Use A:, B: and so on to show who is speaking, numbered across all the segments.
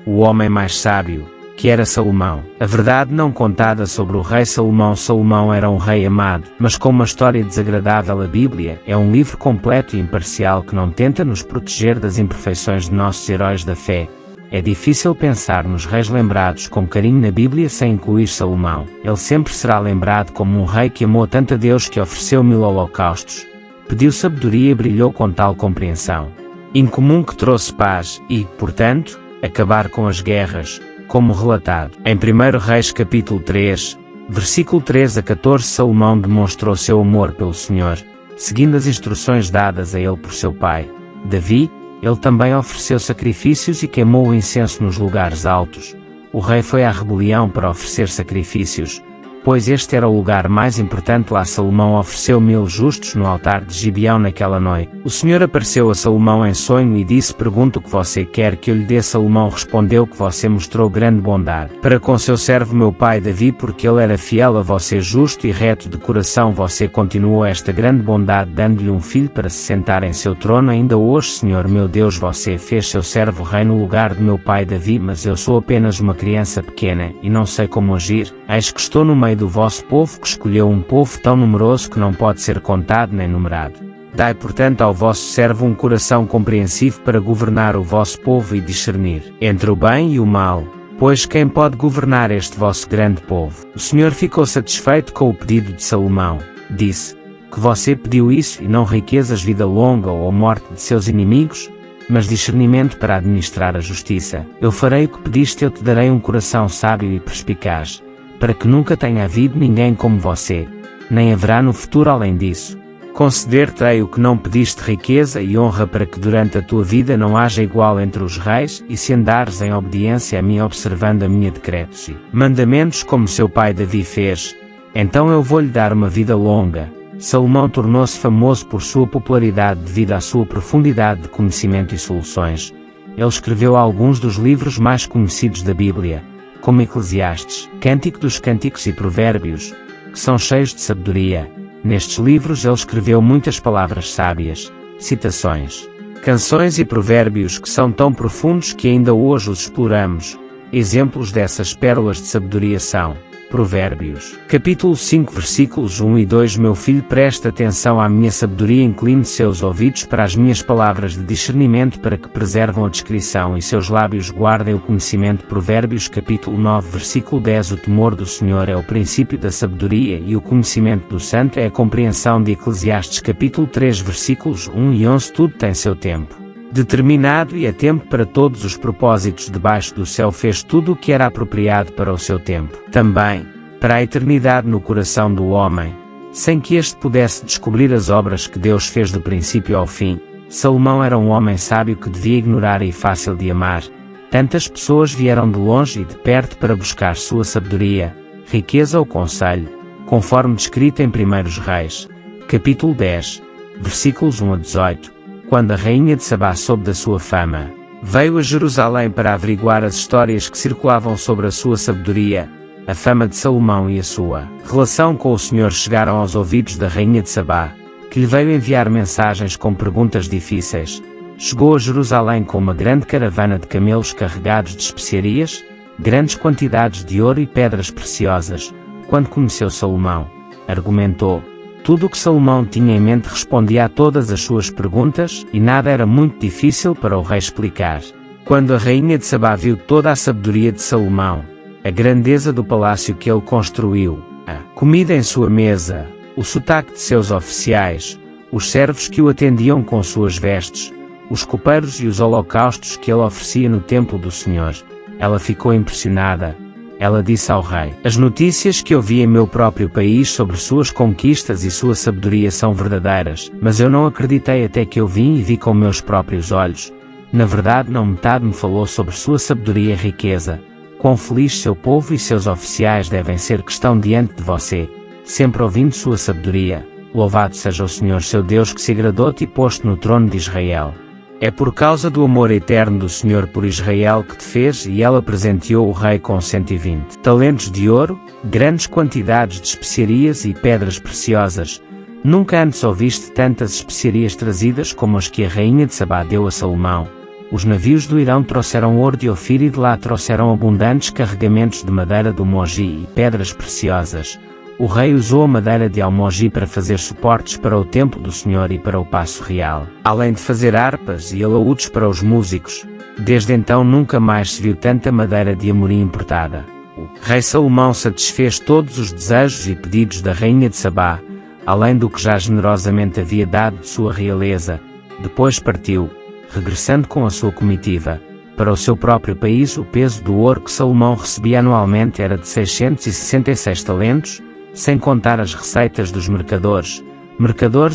A: o homem mais sábio, que era Salomão. A verdade não contada sobre o rei Salomão. Salomão era um rei amado, mas com uma história desagradável. A Bíblia é um livro completo e imparcial que não tenta nos proteger das imperfeições de nossos heróis da fé. É difícil pensar nos reis lembrados com carinho na Bíblia sem incluir Salomão. Ele sempre será lembrado como um rei que amou tanto a Deus que ofereceu 1000 holocaustos, pediu sabedoria e brilhou com tal compreensão incomum que trouxe paz e, portanto, acabar com as guerras, como relatado em 1 Reis capítulo 3, versículo 13 a 14. Salomão demonstrou seu amor pelo Senhor, seguindo as instruções dadas a ele por seu pai, Davi. Ele também ofereceu sacrifícios e queimou o incenso nos lugares altos. O rei foi à rebelião para oferecer sacrifícios, pois este era o lugar mais importante lá. Salomão ofereceu 1000 justos no altar de Gibeão naquela noite. O Senhor apareceu a Salomão em sonho e disse: pergunta o que você quer que eu lhe dê. Salomão respondeu: que você mostrou grande bondade para com seu servo meu pai Davi, porque ele era fiel a você, justo e reto de coração. Você continuou esta grande bondade, dando-lhe um filho para se sentar em seu trono. Ainda hoje, Senhor meu Deus, você fez seu servo rei no lugar de meu pai Davi, mas eu sou apenas uma criança pequena e não sei como agir. Eis que estou no meio do vosso povo, que escolheu um povo tão numeroso que não pode ser contado nem numerado. Dai, portanto, ao vosso servo um coração compreensivo para governar o vosso povo e discernir entre o bem e o mal, pois quem pode governar este vosso grande povo? O Senhor ficou satisfeito com o pedido de Salomão. Disse: que você pediu isso e não riquezas, vida longa ou morte de seus inimigos, mas discernimento para administrar a justiça. Eu farei o que pediste, eu te darei um coração sábio e perspicaz, para que nunca tenha havido ninguém como você, nem haverá no futuro além disso. Conceder-te-ei o que não pediste, riqueza e honra, para que durante a tua vida não haja igual entre os reis, e se andares em obediência a mim, observando a minha decretos e mandamentos, como seu pai Davi fez, então eu vou-lhe dar uma vida longa. Salomão tornou-se famoso por sua popularidade devido à sua profundidade de conhecimento e soluções. Ele escreveu alguns dos livros mais conhecidos da Bíblia, como Eclesiastes, Cântico dos Cânticos e Provérbios, que são cheios de sabedoria. Nestes livros ele escreveu muitas palavras sábias, citações, canções e provérbios que são tão profundos que ainda hoje os exploramos. Exemplos dessas pérolas de sabedoria são Provérbios, capítulo 5, versículos 1 e 2. Meu filho, presta atenção à minha sabedoria, incline seus ouvidos para as minhas palavras de discernimento, para que preservam a discrição e seus lábios guardem o conhecimento. Provérbios, capítulo 9, versículo 10. O temor do Senhor é o princípio da sabedoria e o conhecimento do santo é a compreensão. De Eclesiastes, capítulo 3, versículos 1 e 11. Tudo tem seu tempo determinado e a tempo para todos os propósitos debaixo do céu. Fez tudo o que era apropriado para o seu tempo, também para a eternidade no coração do homem, sem que este pudesse descobrir as obras que Deus fez do princípio ao fim. Salomão era um homem sábio que devia ignorar e fácil de amar. Tantas pessoas vieram de longe e de perto para buscar sua sabedoria, riqueza ou conselho, conforme descrito em 1 Reis, capítulo 10, versículos 1 a 18. Quando a rainha de Sabá soube da sua fama, veio a Jerusalém para averiguar as histórias que circulavam sobre a sua sabedoria. A fama de Salomão e a sua relação com o Senhor chegaram aos ouvidos da rainha de Sabá, que lhe veio enviar mensagens com perguntas difíceis. Chegou a Jerusalém com uma grande caravana de camelos carregados de especiarias, grandes quantidades de ouro e pedras preciosas. Quando conheceu Salomão, argumentou. Tudo o que Salomão tinha em mente respondia a todas as suas perguntas, e nada era muito difícil para o rei explicar. Quando a rainha de Sabá viu toda a sabedoria de Salomão, a grandeza do palácio que ele construiu, a comida em sua mesa, o sotaque de seus oficiais, os servos que o atendiam com suas vestes, os copeiros e os holocaustos que ele oferecia no templo do Senhor, ela ficou impressionada. Ela disse ao rei: as notícias que ouvi em meu próprio país sobre suas conquistas e sua sabedoria são verdadeiras, mas eu não acreditei até que eu vim e vi com meus próprios olhos. Na verdade, não metade me falou sobre sua sabedoria e riqueza. Quão feliz seu povo e seus oficiais devem ser que estão diante de você, sempre ouvindo sua sabedoria. Louvado seja o Senhor seu Deus, que se agradou-te e posto no trono de Israel. É por causa do amor eterno do Senhor por Israel que te fez. E ela presenteou o rei com 120 talentos de ouro, grandes quantidades de especiarias e pedras preciosas. Nunca antes ouviste tantas especiarias trazidas como as que a rainha de Sabá deu a Salomão. Os navios do Irão trouxeram ouro de Ofir e de lá trouxeram abundantes carregamentos de madeira do Mogi e pedras preciosas. O rei usou a madeira de Almogi para fazer suportes para o templo do Senhor e para o Paço Real, além de fazer harpas e alaúdes para os músicos. Desde então nunca mais se viu tanta madeira de Amorim importada. O rei Salomão satisfez todos os desejos e pedidos da rainha de Sabá, além do que já generosamente havia dado de sua realeza. Depois partiu, regressando com a sua comitiva. Para o seu próprio país, o peso do ouro que Salomão recebia anualmente era de 666 talentos, sem contar as receitas dos mercadores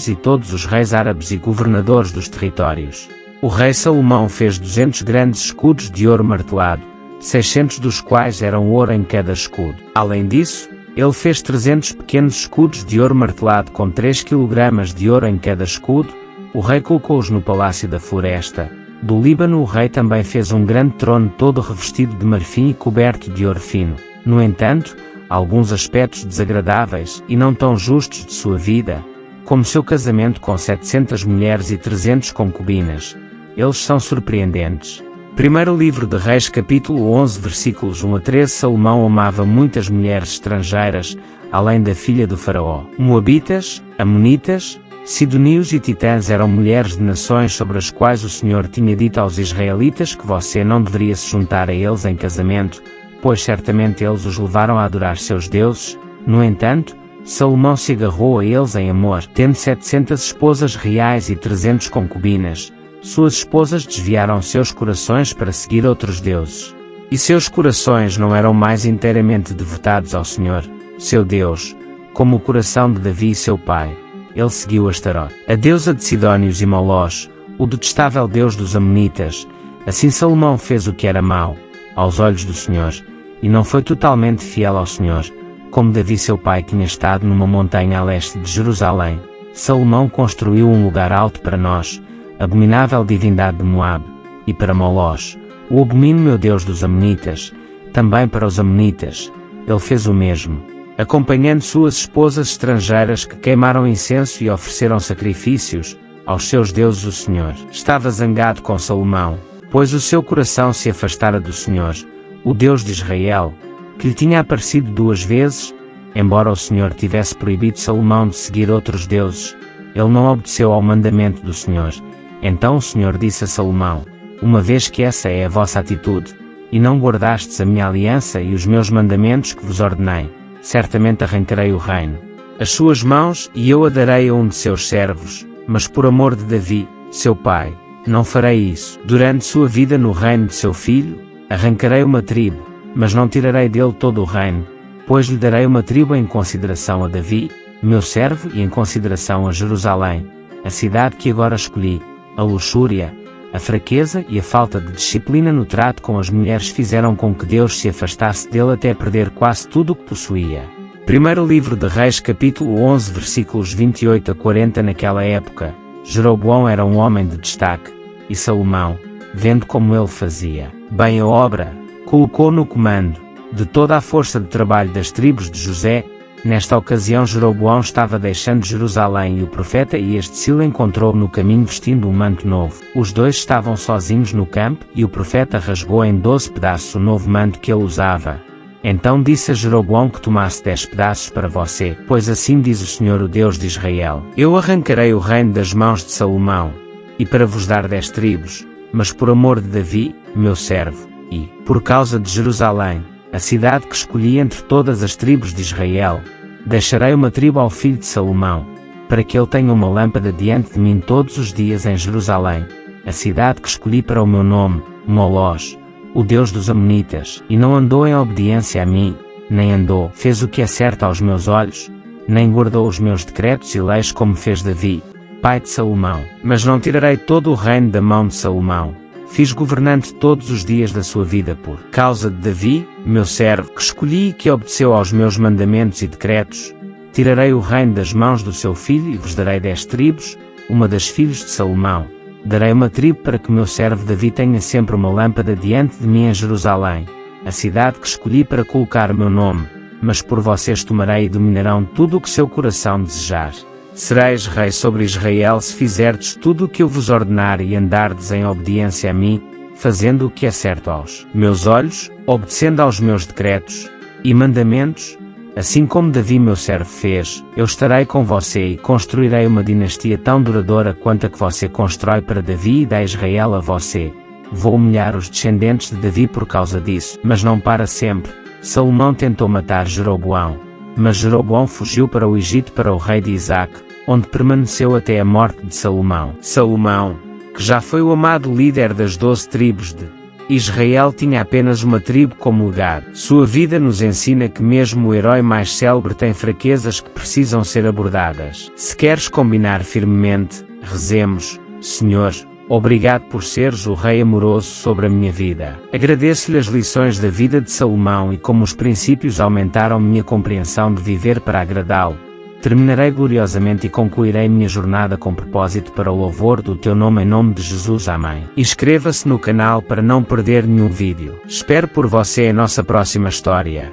A: e todos os reis árabes e governadores dos territórios. O rei Salomão fez 200 grandes escudos de ouro martelado, 600 dos quais eram ouro em cada escudo. Além disso, ele fez 300 pequenos escudos de ouro martelado com 3 kg de ouro em cada escudo. O rei colocou-os no Palácio da Floresta. Do Líbano o rei também fez um grande trono todo revestido de marfim e coberto de ouro fino. No entanto, alguns aspectos desagradáveis e não tão justos de sua vida, como seu casamento com 700 mulheres e 300 concubinas, eles são surpreendentes. Primeiro livro de Reis capítulo 11 versículos 1 a 13. Salomão amava muitas mulheres estrangeiras, além da filha do faraó. Moabitas, amonitas, sidonios e titãs eram mulheres de nações sobre as quais o Senhor tinha dito aos israelitas que você não deveria se juntar a eles em casamento, pois certamente eles os levaram a adorar seus deuses. No entanto, Salomão se agarrou a eles em amor, tendo 700 esposas reais e 300 concubinas. Suas esposas desviaram seus corações para seguir outros deuses. E seus corações não eram mais inteiramente devotados ao Senhor, seu Deus, como o coração de Davi seu pai. Ele seguiu Astarote, a deusa de Sidónios e Molós, o detestável deus dos amonitas. Assim Salomão fez o que era mau aos olhos do Senhor, e não foi totalmente fiel ao Senhor, como Davi seu pai tinha estado numa montanha a leste de Jerusalém. Salomão construiu um lugar alto para nós, abominável divindade de Moabe, e para Molós, o abomino meu Deus dos amonitas. Também para os amonitas, ele fez o mesmo, acompanhando suas esposas estrangeiras que queimaram incenso e ofereceram sacrifícios aos seus deuses. O Senhor estava zangado com Salomão, pois o seu coração se afastara do Senhor, o Deus de Israel, que lhe tinha aparecido 2 vezes. Embora o Senhor tivesse proibido Salomão de seguir outros deuses, ele não obedeceu ao mandamento do Senhor. Então o Senhor disse a Salomão: uma vez que essa é a vossa atitude, e não guardastes a minha aliança e os meus mandamentos que vos ordenei, certamente arrancarei o reino às suas mãos e eu a darei a um de seus servos, mas por amor de Davi, seu pai, não farei isso. Durante sua vida no reino de seu filho, arrancarei uma tribo, mas não tirarei dele todo o reino, pois lhe darei uma tribo em consideração a Davi, meu servo, e em consideração a Jerusalém, a cidade que agora escolhi. A luxúria, a fraqueza e a falta de disciplina no trato com as mulheres fizeram com que Deus se afastasse dele até perder quase tudo o que possuía. Primeiro livro de Reis capítulo 11 versículos 28 a 40. Naquela época, Jeroboão era um homem de destaque, e Salomão, vendo como ele fazia bem a obra, colocou no comando de toda a força de trabalho das tribos de José. Nesta ocasião Jeroboão estava deixando Jerusalém e o profeta Ias de Silo encontrou no caminho vestindo um manto novo. Os dois estavam sozinhos no campo e o profeta rasgou em 12 pedaços o novo manto que ele usava. Então disse a Jeroboão que tomasse 10 pedaços para você, pois assim diz o Senhor, o Deus de Israel: eu arrancarei o reino das mãos de Salomão, e para vos dar 10 tribos, mas por amor de Davi, meu servo, e por causa de Jerusalém, a cidade que escolhi entre todas as tribos de Israel, deixarei uma tribo ao filho de Salomão, para que ele tenha uma lâmpada diante de mim todos os dias em Jerusalém, a cidade que escolhi para o meu nome, Molós, o Deus dos amonitas. E não andou em obediência a mim, nem andou, fez o que é certo aos meus olhos, nem guardou os meus decretos e leis como fez Davi, pai de Salomão. Mas não tirarei todo o reino da mão de Salomão. Fiz governante todos os dias da sua vida por causa de Davi, meu servo, que escolhi e que obedeceu aos meus mandamentos e decretos. Tirarei o reino das mãos do seu filho e vos darei 10 tribos, uma das filhos de Salomão. Darei uma tribo para que meu servo Davi tenha sempre uma lâmpada diante de mim em Jerusalém, a cidade que escolhi para colocar o meu nome, mas por vocês tomarei e dominarão tudo o que seu coração desejar. Sereis rei sobre Israel se fizerdes tudo o que eu vos ordenar e andardes em obediência a mim, fazendo o que é certo aos meus olhos, obedecendo aos meus decretos e mandamentos, assim como Davi meu servo fez. Eu estarei com você e construirei uma dinastia tão duradoura quanto a que você constrói para Davi e dá Israel a você. Vou humilhar os descendentes de Davi por causa disso, mas não para sempre. Salomão tentou matar Jeroboão, mas Jeroboão fugiu para o Egito para o rei de Isaac, onde permaneceu até a morte de Salomão. Salomão, que já foi o amado líder das 12 tribos de Israel, tinha apenas uma tribo como legado. Sua vida nos ensina que mesmo o herói mais célebre tem fraquezas que precisam ser abordadas. Se queres combinar firmemente, rezemos: Senhor, obrigado por seres o Rei amoroso sobre a minha vida. Agradeço-lhe as lições da vida de Salomão e como os princípios aumentaram minha compreensão de viver para agradá-lo. Terminarei gloriosamente e concluirei minha jornada com propósito para o louvor do teu nome, em nome de Jesus. Amém. Inscreva-se no canal para não perder nenhum vídeo. Espero por você em nossa próxima história.